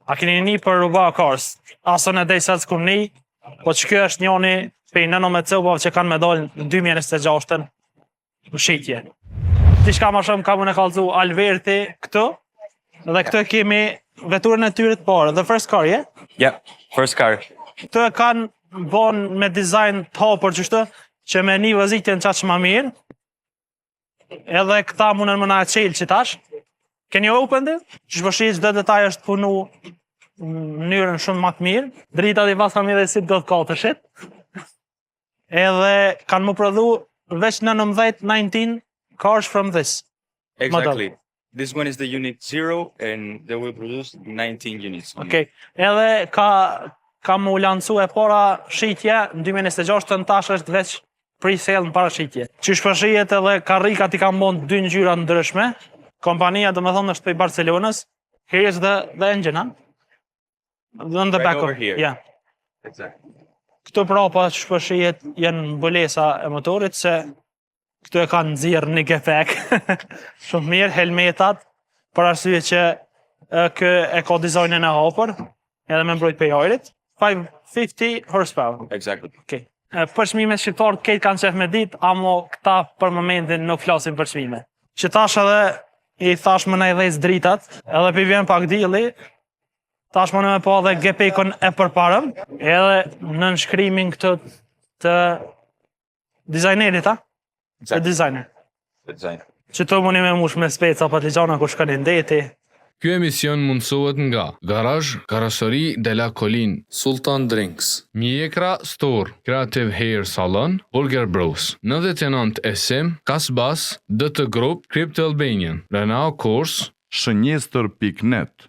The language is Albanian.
A keni një për Ruba Cars? Asën e dej sa të s'kum një, po që kjo është njoni për 19 copave që kanë me dalë në 2026 në shitje. Diçka ma shumë ka më në kallëzu Alberti këtu, dhe këtu kemi veturën e tyre të parë, the first car, yeah? Yeah, first car. Këtu e kanë bon me dizajn të hapur qështu, që me një vëzitje në qatë që ma mirë, edhe këta munën më na qelë që tash. Can you open it? Që shpëshit çdo detaj është punu në mënyrën shumë më të mirë. Drita dhe vasa mirë dhe si do të katëshit. Edhe kanë më prodhu veç në 19 cars from this. Exactly. This one is the unit 0 and they will produce 19 units. Okay. Edhe ka më lancu e para shitje në 2026 të në tash është veç pre-sale në para shitje. Që shpëshijet edhe karrikat i kanë bon 2 ngjyra ndryshme. Kompania do me thonë është për Barcelonës. Here is the engine, huh? On the Right back over of here. Yeah. Exactly. Këtu prapa shpëshijet janë mbulesa e motorit se këtu e kanë nxirr një gepek. Shumë mirë, helmetat, për arsye që kë e ka dizajnin e hapur, edhe me mbrojt për ajrit. 550 horsepower. Exactly. Okay. Për çmimet shqiptar këtë kanë qef me ditë, amo këta për momentin nuk flasin për çmime. Që tash edhe i thash më na i dhejt dritat, edhe pi vjen pak dili, tash më në me pa dhe gepekon e përparëm, edhe në nënshkrimin këtë të dizajnerit, ha? Të designer. Design. Që të muni me mush me speca patligjana ku shkani ndeti. Ky emision mundësohet nga Garage Carrosserie de la Colline, Sultan Drinks, Mjekra Store, Creative Hair Salon, Burger Bros, 99 SM, Kasbas, DT Group, Crypto Albanian, Renault Course, Shënjestër.net